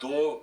2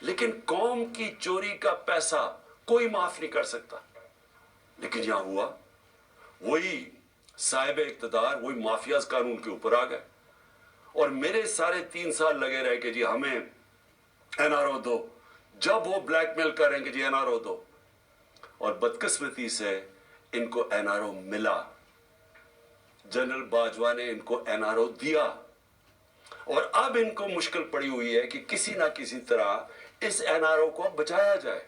لیکن قوم کی چوری کا پیسہ کوئی معاف نہیں کر سکتا. لیکن یہاں ہوا وہی صاحب اقتدار وہی مافیاز قانون کے اوپر آ گئے اور میرے سارے 3 سال لگے رہے کہ جی ہمیں این آر او دو. جب وہ بلیک میل کریں کہ جی این آر او دو, اور بدقسمتی سے ان کو این آر او ملا. جنرل باجوہ نے ان کو این آر او دیا اور اب ان کو مشکل پڑی ہوئی ہے کہ کسی نہ کسی طرح اس این آر او کو بچایا جائے.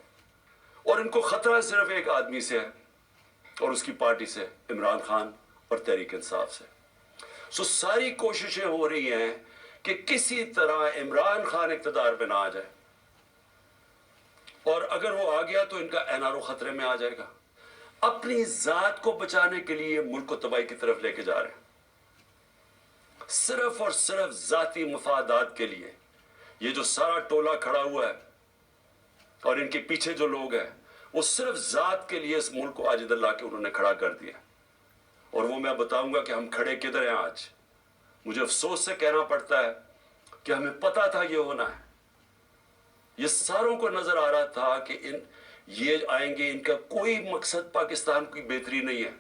اور ان کو خطرہ صرف ایک آدمی سے ہے اور اس کی پارٹی سے, عمران خان اور تحریک انصاف سے. سو ساری کوششیں ہو رہی ہیں کہ کسی طرح عمران خان اقتدار پہ نہ آ جائے, اور اگر وہ آ گیا تو ان کا این آر او خطرے میں آ جائے گا. اپنی ذات کو بچانے کے لیے ملک کو تباہی کی طرف لے کے جا رہے ہیں, صرف اور صرف ذاتی مفادات کے لیے. یہ جو سارا ٹولہ کھڑا ہوا ہے اور ان کے پیچھے جو لوگ ہیں وہ صرف ذات کے لیے اس ملک کو آج ادھر لا کے انہوں نے کھڑا کر دیا. اور وہ میں بتاؤں گا کہ ہم کھڑے کدھر ہیں آج. مجھے افسوس سے کہنا پڑتا ہے کہ ہمیں پتا تھا یہ ہونا ہے. یہ ساروں کو نظر آ رہا تھا کہ یہ آئیں گے, ان کا کوئی مقصد پاکستان کی بہتری نہیں ہے.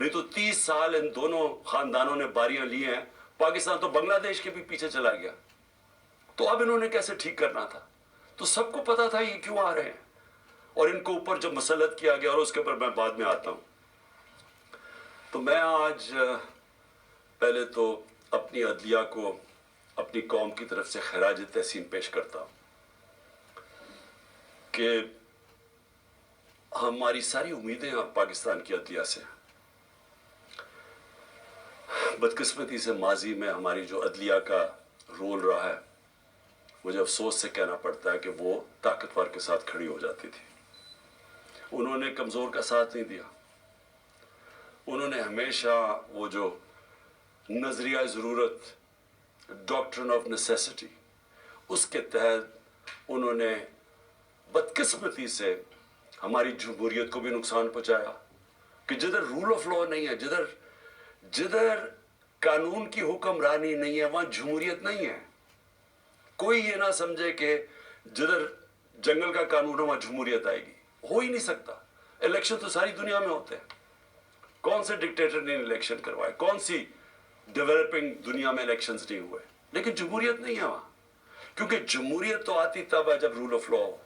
نہیں تو 30 سال ان دونوں خاندانوں نے باریاں لی ہیں, پاکستان تو بنگلہ دیش کے بھی پیچھے چلا گیا. تو اب انہوں نے کیسے ٹھیک کرنا تھا. تو سب کو پتا تھا یہ کیوں آ رہے ہیں, اور ان کو اوپر جب مسلط کیا گیا, اور اس کے اوپر میں بعد میں آتا ہوں. تو میں آج پہلے تو اپنی عدلیہ کو اپنی قوم کی طرف سے خراج تحسین پیش کرتا ہوں کہ ہماری ساری امیدیں اب پاکستان کی عدلیہ سے. بدقسمتی سے ماضی میں ہماری جو عدلیہ کا رول رہا ہے, مجھے افسوس سے کہنا پڑتا ہے کہ وہ طاقتور کے ساتھ کھڑی ہو جاتی تھی. انہوں نے کمزور کا ساتھ نہیں دیا. انہوں نے ہمیشہ وہ جو نظریہ ضرورت, ڈاکٹرن آف نیسیسٹی, اس کے تحت انہوں نے بدقسمتی سے ہماری جمہوریت کو بھی نقصان پہنچایا. کہ جدھر رول آف لا نہیں ہے, جدھر قانون کی حکمرانی نہیں ہے, وہاں جمہوریت نہیں ہے. کوئی یہ نہ سمجھے کہ جدھر جنگل کا قانون ہے وہاں جمہوریت آئے گی. ہو ہی نہیں سکتا. الیکشن تو ساری دنیا میں ہوتے ہیں. کون سے ڈکٹیٹر نے الیکشن کروائے, کون سی ڈیولپنگ دنیا میں الیکشنز نہیں ہوئے, لیکن جمہوریت نہیں ہے وہاں. کیونکہ جمہوریت تو آتی تب ہے جب رول آف لا ہو,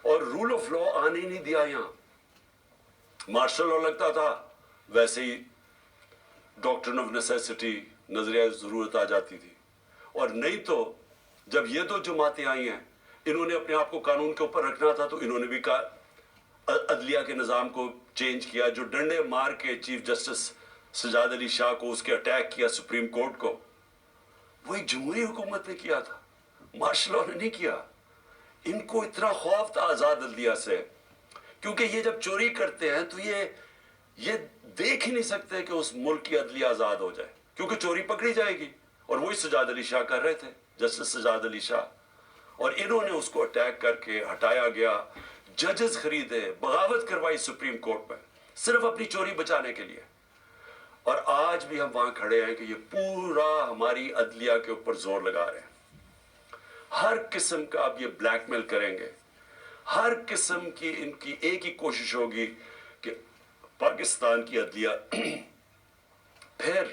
اور رول آف لا آنے نہیں دیا یہاں. مارشل لا لگتا تھا, ویسے ہی ڈاکٹرن آف نیسیسٹی, نظریہ ضرورت آ جاتی تھی. اور نہیں تو جب یہ دو جماعتیں آئی ہیں, انہوں نے اپنے آپ کو قانون کے اوپر رکھنا تھا, تو انہوں نے بھی عدلیہ کے نظام کو چینج کیا. جو ڈنڈے مار کے چیف جسٹس سجاد علی شاہ کو اس کے اٹیک کیا سپریم کورٹ کو, وہ ایک جمہوری حکومت نے کیا تھا, مارشل لا نے نہیں کیا. ان کو اتنا خوف تھا آزاد عدلیہ سے, کیونکہ یہ جب چوری کرتے ہیں تو یہ دیکھ ہی نہیں سکتے کہ اس ملک کی عدلیہ آزاد ہو جائے, کیونکہ چوری پکڑی جائے گی. اور وہی سجاد علی شاہ کر رہے تھے, جسٹس سجاد علی شاہ, اور انہوں نے اس کو اٹیک کر کے ہٹایا گیا. ججز خریدے, بغاوت کروائی سپریم کورٹ میں, صرف اپنی چوری بچانے کے لیے. اور آج بھی ہم وہاں کھڑے ہیں کہ یہ پورا ہماری عدلیہ کے اوپر زور لگا رہے ہیں. ہر قسم کا اب یہ بلیک میل کریں گے, ہر قسم کی ان کی ایک ہی کوشش ہوگی کہ پاکستان کی عدلیہ پھر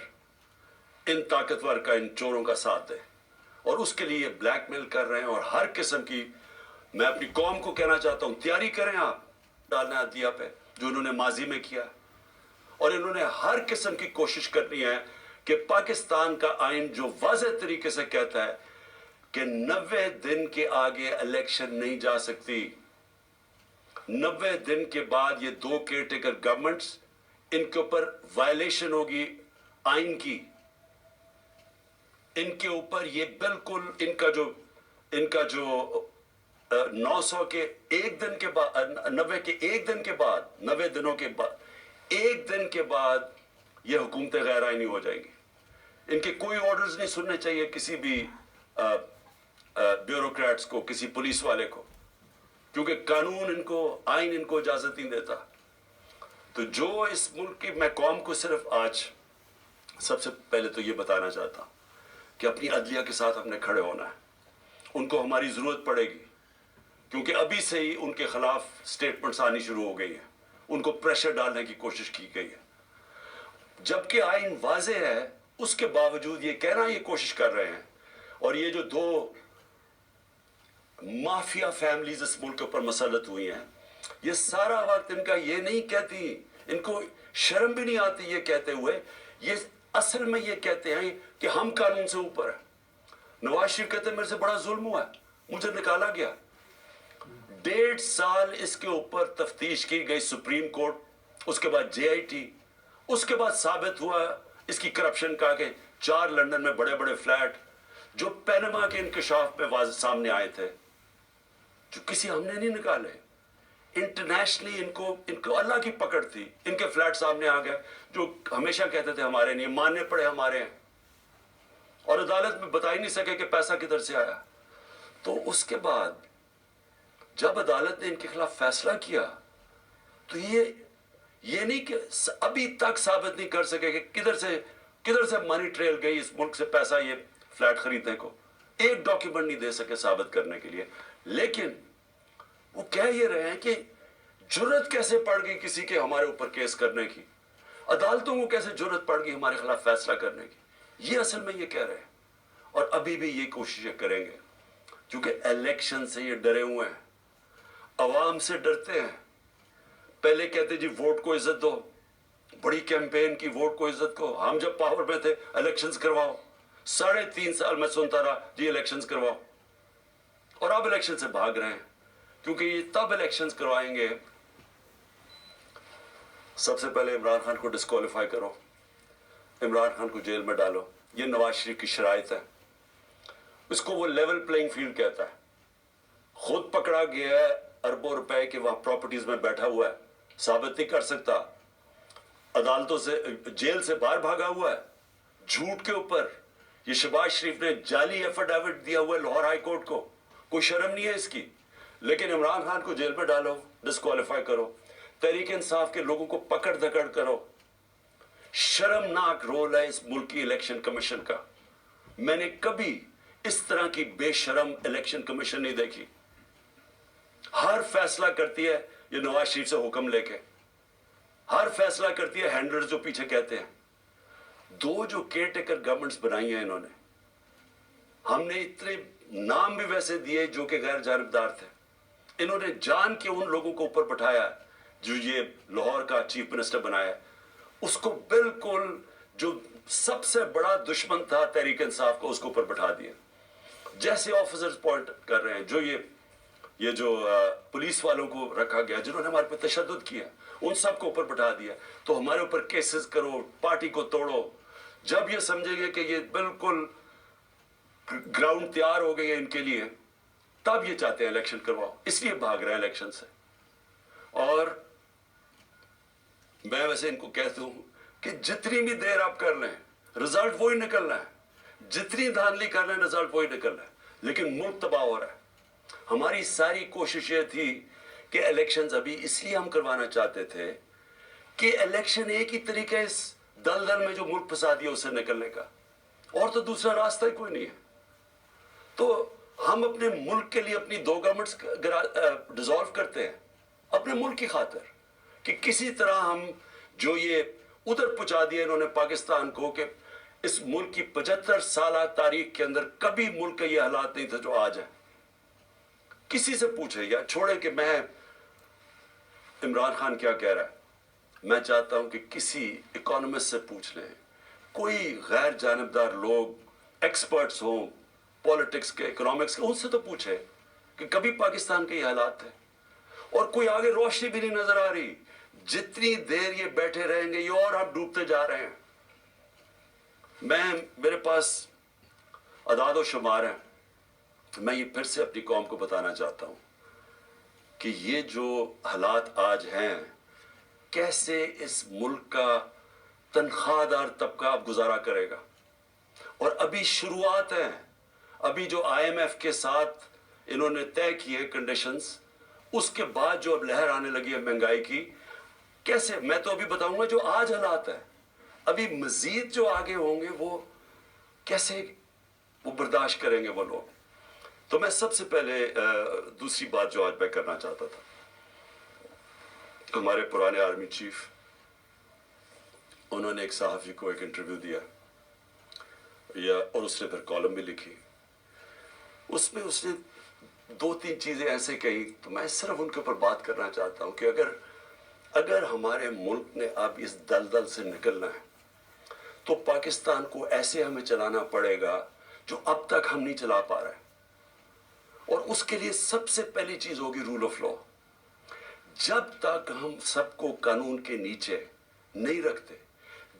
ان طاقتور کا, ان چوروں کا ساتھ دے. اور اس کے لیے یہ بلیک میل کر رہے ہیں. اور ہر قسم کی, میں اپنی قوم کو کہنا چاہتا ہوں, تیاری کریں آپ ڈالنا عدلیہ پہ, جو انہوں نے ماضی میں کیا. اور انہوں نے ہر قسم کی کوشش کرنی ہے کہ پاکستان کا آئین جو واضح طریقے سے کہتا ہے کہ 90 دن کے آگے الیکشن نہیں جا سکتی. 90 دن کے بعد یہ 2 کیئر ٹیکر گورنمنٹس, ان کے اوپر وائلیشن ہوگی آئین کی. ان کے اوپر یہ بالکل ان کا جو 900 کے ایک دن کے بعد, 90 کے ایک دن کے بعد, 90 دنوں کے بعد, ایک دن کے بعد یہ حکومتیں غیر آئینی ہو جائیں گی. ان کے کوئی آرڈرز نہیں سننے چاہیے کسی بھی بیوروکریٹس کو, کسی پولیس والے کو, کیونکہ قانون ان کو, آئین ان کو اجازت نہیں دیتا. تو جو اس ملک کی, میں قوم کو صرف آج سب سے پہلے تو یہ بتانا چاہتا ہوں کہ اپنی عدلیہ کے ساتھ ہم نے کھڑے ہونا ہے. ان کو ہماری ضرورت پڑے گی. کیونکہ ابھی سے ہی ان کے خلاف سٹیٹمنٹس آنی شروع ہو گئی ہیں, ان کو پریشر ڈالنے کی کوشش کی گئی ہے. جبکہ آئین واضح ہے, اس کے باوجود یہ کہنا یہ کوشش کر رہے ہیں. اور یہ جو دو مافیا فیملیز اس ملک کے اوپر مسلط ہوئی ہیں, یہ سارا وقت ان کا یہ نہیں کہتی, ان کو شرم بھی نہیں آتی یہ کہتے ہوئے, یہ اصل میں یہ کہتے ہیں کہ ہم قانون سے اوپر ہیں. نواز شریف کہتے ہیں میرے سے بڑا ظلم ہوا ہے, مجھے نکالا گیا. 1.5 سال اس کے اوپر تفتیش کی گئی سپریم کورٹ, اس کے بعد جے آئی ٹی, اس کے بعد ثابت ہوا اس کی کرپشن کا کہ 4 لندن میں بڑے بڑے فلیٹ جو پینما کے انکشاف پہ سامنے آئے تھے, جو کسی ہم نے نہیں نکالے. انٹرنیشنلی ان کو اللہ کی پکڑ تھی, ان کے فلیٹ سامنے آ گئے جو ہمیشہ کہتے تھے ہمارے نہیں, ماننے پڑے ہمارے ہیں, اور عدالت میں بتا ہی نہیں سکے کہ پیسہ کدھر سے آیا. تو اس کے بعد جب عدالت نے ان کے خلاف فیصلہ کیا تو یہ نہیں کہ ابھی تک ثابت نہیں کر سکے کہ کدھر سے منی ٹریل گئی اس ملک سے پیسہ یہ فلیٹ خریدنے کو, ایک ڈاکیومنٹ نہیں دے سکے ثابت کرنے کے لیے. لیکن وہ کہہ یہ رہے ہیں کہ جرت کیسے پڑ گئی کسی کے ہمارے اوپر کیس کرنے کی, عدالتوں کو کیسے جرت پڑ گئی ہمارے خلاف فیصلہ کرنے کی. یہ اصل میں یہ کہہ رہے ہیں, اور ابھی بھی یہ کوششیں کریں گے, کیونکہ الیکشن سے یہ ڈرے ہوئے ہیں, عوام سے ڈرتے ہیں. پہلے کہتے جی ووٹ کو عزت دو, بڑی کیمپین کی ووٹ کو عزت کو, ہم جب پاور میں تھے الیکشنز کرواؤ, 3.5 سال میں سنتا رہا جی الیکشنز کرواؤ, اور اب الیکشن سے بھاگ رہے ہیں. کیونکہ یہ تب الیکشنز کروائیں گے, سب سے پہلے عمران خان کو ڈسکوالیفائی کرو, عمران خان کو جیل میں ڈالو, یہ نواز شریف کی شرائط ہے. اس کو وہ لیول پلینگ فیلڈ کہتا ہے. خود پکڑا گیا ہے اربوں روپے کے وہاں پراپرٹیز میں بیٹھا ہوا ہے, ثابت نہیں کر سکتا, عدالتوں سے جیل سے باہر بھاگا ہوا ہے جھوٹ کے اوپر. یہ شہباز شریف نے جعلی ایفیڈیوٹ دیا ہوا ہے لاہور ہائی کورٹ کو, کوئی شرم نہیں ہے اس کی. لیکن عمران خان کو جیل میں ڈالو, ڈسکوالیفائی کرو, تحریک انصاف کے لوگوں کو پکڑ دھکڑ کرو. شرمناک رول ہے اس ملک کی الیکشن کمیشن کا. میں نے کبھی اس طرح کی بے شرم الیکشن کمیشن نہیں دیکھی. ہر فیصلہ کرتی ہے یہ نواز شریف سے حکم لے کے, ہر فیصلہ کرتی ہے ہینڈلر جو پیچھے کہتے ہیں. 2 جو کیئر ٹیکر گورنمنٹس بنائی ہیں انہوں نے, ہم نے اتنے نام بھی ویسے دیے جو کہ غیر جانبدار تھے. انہوں نے جان کے ان لوگوں کو اوپر بٹھایا جو یہ لاہور کا چیف منسٹر بنایا, اس کو بالکل جو سب سے بڑا دشمن تھا تحریک انصاف کو, اس کو اوپر بٹھا دیا. جیسے آفیسرز پوائنٹ کر رہے ہیں, جو یہ جو پولیس والوں کو رکھا گیا جنہوں نے ہمارے پہ تشدد کیا, ان سب کو اوپر بٹھا دیا. تو ہمارے اوپر کیسز کرو, پارٹی کو توڑو. جب یہ سمجھیں گے کہ یہ بالکل گراؤنڈ تیار ہو گئی ہے ان کے لیے, تب یہ چاہتے ہیں الیکشن کرواؤ, اس لیے بھاگ رہے ہیں الیکشن سے. اور میں ویسے ان کو کہتا ہوں کہ جتنی بھی دیر آپ کر لیں رزلٹ وہی نکلنا ہے, جتنی دھاندلی کر لیں رزلٹ وہی نکلنا ہے. لیکن ملک تباہ ہو رہا ہے. ہماری ساری کوشش یہ تھی کہ الیکشنز ابھی اس لیے ہم کروانا چاہتے تھے کہ الیکشن ایک ہی طریقہ اس دلدل میں جو ملک پھنسا دیا اس سے نکلنے کا, اور تو دوسرا راستہ ہی کوئی نہیں ہے. تو ہم اپنے ملک کے لیے اپنی 2 گورنمنٹس ڈیزالو کرتے ہیں اپنے ملک کی خاطر, کہ کسی طرح ہم جو یہ ادھر پہنچا دیا انہوں نے پاکستان کو, کہ اس ملک کی 75 سالہ تاریخ کے اندر کبھی ملک کا یہ حالات نہیں تھا جو آج ہے. کسی سے پوچھے یا چھوڑے کہ میں عمران خان کیا کہہ رہا ہے, میں چاہتا ہوں کہ کسی اکانومسٹ سے پوچھ لیں, کوئی غیر جانبدار لوگ ایکسپرٹس ہوں پالیٹکس کے, اکنامکس کے, ان سے تو پوچھے کہ کبھی پاکستان کے یہ حالات تھے. اور کوئی آگے روشنی بھی نہیں نظر آ رہی. جتنی دیر یہ بیٹھے رہیں گے یہ اور آپ ڈوبتے جا رہے ہیں. میرے پاس اعداد و شمار ہیں, میں یہ پھر سے اپنی قوم کو بتانا چاہتا ہوں کہ یہ جو حالات آج ہیں, کیسے اس ملک کا تنخواہ دار طبقہ اب گزارا کرے گا. اور ابھی شروعات ہیں, ابھی جو آئی ایم ایف کے ساتھ انہوں نے طے کیے کنڈیشنز, اس کے بعد جو اب لہر آنے لگی ہے مہنگائی کی, کیسے, میں تو ابھی بتاؤں گا جو آج حالات ہیں, ابھی مزید جو آگے ہوں گے وہ کیسے وہ برداشت کریں گے وہ لوگ. تو میں سب سے پہلے دوسری بات جو آج میں کرنا چاہتا تھا، ہمارے پرانے آرمی چیف، انہوں نے ایک صحافی کو ایک انٹرویو دیا اور اس نے پھر کالم بھی لکھی، اس میں اس نے 2-3 چیزیں ایسے کہی، تو میں صرف ان کے اوپر بات کرنا چاہتا ہوں کہ اگر ہمارے ملک نے اب اس دلدل سے نکلنا ہے تو پاکستان کو ایسے ہمیں چلانا پڑے گا جو اب تک ہم نہیں چلا پا رہے، اور اس کے لیے سب سے پہلی چیز ہوگی رول آف لا۔ جب تک ہم سب کو قانون کے نیچے نہیں رکھتے،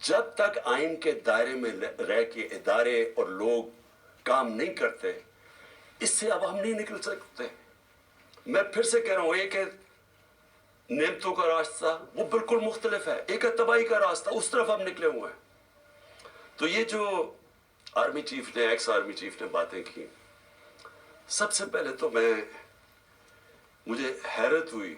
جب تک آئین کے دائرے میں رہ کے ادارے اور لوگ کام نہیں کرتے، اس سے اب ہم نہیں نکل سکتے۔ میں پھر سے کہہ رہا ہوں، ایک ہے نعمتوں کا راستہ، وہ بالکل مختلف ہے، ایک ہے تباہی کا راستہ، اس طرف ہم نکلے ہوئے ہیں۔ تو یہ جو آرمی چیف نے، ایکس آرمی چیف نے باتیں کی، سب سے پہلے تو مجھے حیرت ہوئی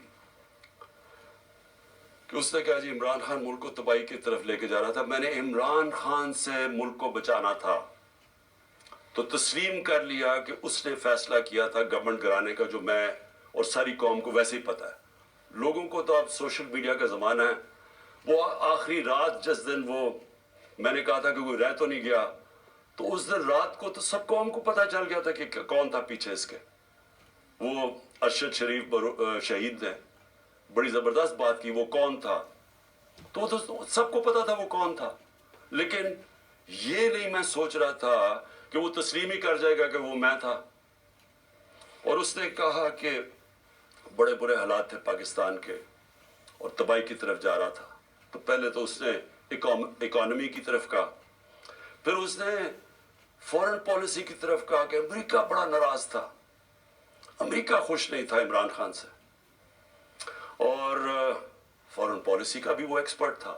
کہ اس نے کہا جی عمران خان ملک کو تباہی کی طرف لے کے جا رہا تھا۔ میں نے عمران خان سے ملک کو بچانا تھا تو تسلیم کر لیا کہ اس نے فیصلہ کیا تھا گورنمنٹ گرانے کا، جو میں اور ساری قوم کو ویسے ہی پتہ ہے۔ لوگوں کو تو اب سوشل میڈیا کا زمانہ ہے، وہ آخری رات جس دن میں نے کہا تھا کہ کوئی رہ تو نہیں گیا، تو اس دن رات کو تو سب قوم کو پتہ چل گیا تھا کہ کون تھا پیچھے اس کے۔ وہ ارشد شریف شہید نے بڑی زبردست بات کی، وہ کون تھا، تو سب کو پتا تھا وہ کون تھا، لیکن یہ نہیں میں سوچ رہا تھا کہ وہ تسلیم ہی کر جائے گا کہ وہ میں تھا۔ اور اس نے کہا کہ بڑے برے حالات تھے پاکستان کے اور تباہی کی طرف جا رہا تھا، تو پہلے تو اس نے اکانومی کی طرف کہا، پھر اس نے فورن پالیسی کی طرف کہا کہ امریکہ بڑا ناراض تھا، امریکہ خوش نہیں تھا عمران خان سے، اور فورن پالیسی کا بھی وہ ایکسپرٹ تھا۔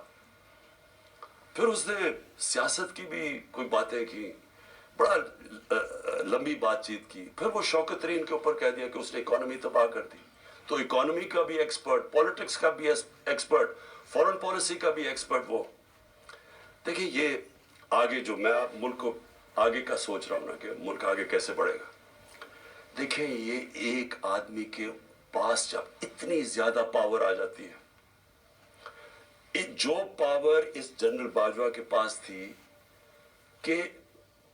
پھر اس نے سیاست کی بھی کوئی باتیں کی، بڑا لمبی بات چیت کی، پھر وہ شوکت ترین کے اوپر کہہ دیا کہ اس نے اکانومی تباہ کر دی۔ تو اکانومی کا بھی ایکسپرٹ، پولیٹکس کا بھی ایکسپرٹ، فورن پالیسی کا بھی ایکسپرٹ وہ۔ دیکھیں یہ آگے جو میں ملک کو آگے کا سوچ رہا ہوں نا کہ ملک آگے کیسے بڑھے گا، دیکھیں یہ ایک آدمی کے پاس جب اتنی زیادہ پاور آ جاتی ہے، جو پاور اس جنرل باجوہ کے پاس تھی کہ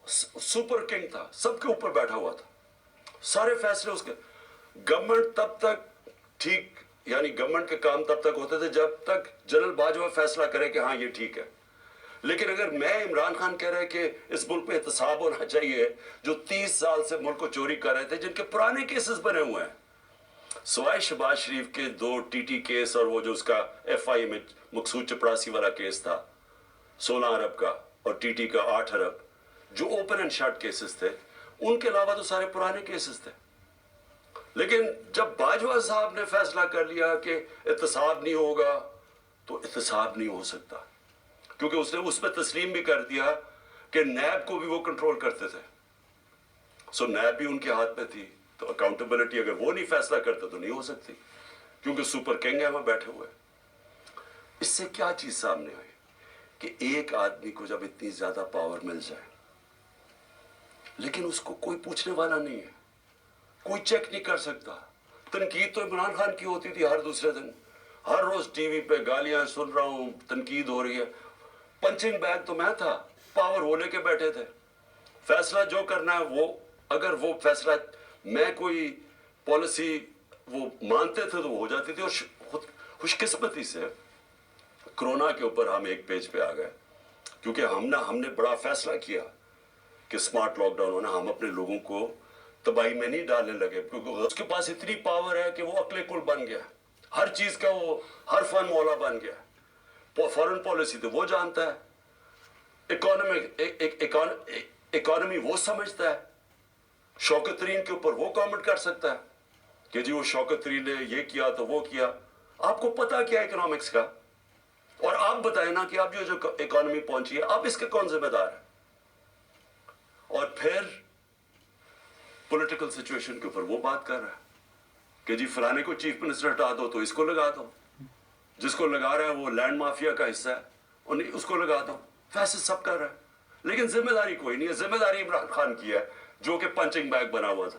سپر کنگ تھا، سب کے اوپر بیٹھا ہوا تھا، سارے فیصلے اس کے، گورنمنٹ تب تک ٹھیک، یعنی گورنمنٹ کے کام تب تک ہوتے تھے جب تک جنرل باجوہ فیصلہ کرے کہ ہاں یہ ٹھیک ہے۔ لیکن اگر میں عمران خان کہہ رہے کہ اس ملک پہ احتساب ہونا چاہیے، جو 30 سال سے ملک کو چوری کر رہے تھے، جن کے پرانے کیسز بنے ہوئے ہیں، سوائے شہباز شریف کے 2 ٹی ٹی کیس اور وہ جو اس کا ایف آئی میں مقصود چپڑاسی والا کیس تھا 16 ارب کا، اور ٹی ٹی کا 8 ارب، جو اوپن اینڈ شٹ کیسز تھے، ان کے علاوہ تو سارے پرانے کیسز تھے۔ لیکن جب باجوہ صاحب نے فیصلہ کر لیا کہ احتساب نہیں ہوگا، تو احتساب نہیں ہو سکتا، کیونکہ اس نے اس پہ تسلیم بھی کر دیا کہ نیب کو بھی وہ کنٹرول کرتے تھے، سو نیب بھی ان کے ہاتھ میں تھی، تو اکاؤنٹیبلٹی اگر وہ نہیں فیصلہ کرتے تو نہیں ہو سکتی، کیونکہ سپر کنگ ہے وہاں بیٹھے ہوئے۔ اس سے کیا چیز سامنے آئی کہ ایک آدمی کو جب اتنی زیادہ پاور مل جائے لیکن اس کو کوئی پوچھنے والا نہیں ہے، کوئی چیک نہیں کر سکتا۔ تنقید تو عمران خان کی ہوتی تھی ہر دوسرے دن، ہر روز ٹی وی پہ گالیاں سن رہا ہوں، تنقید ہو رہی ہے، پنچنگ بیگ تو میں تھا، پاور وہ لے کے بیٹھے تھے، فیصلہ جو کرنا ہے وہ، اگر وہ فیصلہ میں کوئی پالیسی وہ مانتے تھے تو وہ ہو جاتی تھی۔ اور خوش قسمتی سے کرونا کے اوپر ہم ایک پیج پہ آ گئے، کیونکہ ہم نے بڑا فیصلہ کیا کہ سمارٹ لاک ڈاؤن ہونا، ہم اپنے لوگوں کو تباہی میں نہیں ڈالنے لگے، کیونکہ اس کے پاس اتنی پاور ہے کہ وہ عقل کل بن گیا، ہر چیز کا وہ ہر فن مولا بن گیا۔ فورن پالیسی تو وہ جانتا ہے، اکانومی وہ سمجھتا ہے، شوکت ترین کے اوپر وہ کامنٹ کر سکتا ہے کہ جی وہ شوکت ترین نے یہ کیا تو وہ کیا۔ آپ کو پتا کیا اکنامکس کا، اور آپ بتائیں نا کہ اب جو اکانومی پہنچی ہے، آپ اس کے کون ذمہ دار ہیں؟ اور پھر پولیٹیکل سچویشن کے اوپر وہ بات کر رہا ہے کہ جی فلانے کو چیف منسٹر ہٹا دو تو اس کو لگا دو، جس کو لگا رہا ہے وہ لینڈ مافیا کا حصہ ہے، اور اس کو لگا دو، فیصلے سب کر رہا ہے، لیکن ذمہ داری کوئی نہیں ہے۔ ذمہ داری عمران خان کی ہے جو کہ پنچنگ بیگ بنا ہوا تھا،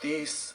$30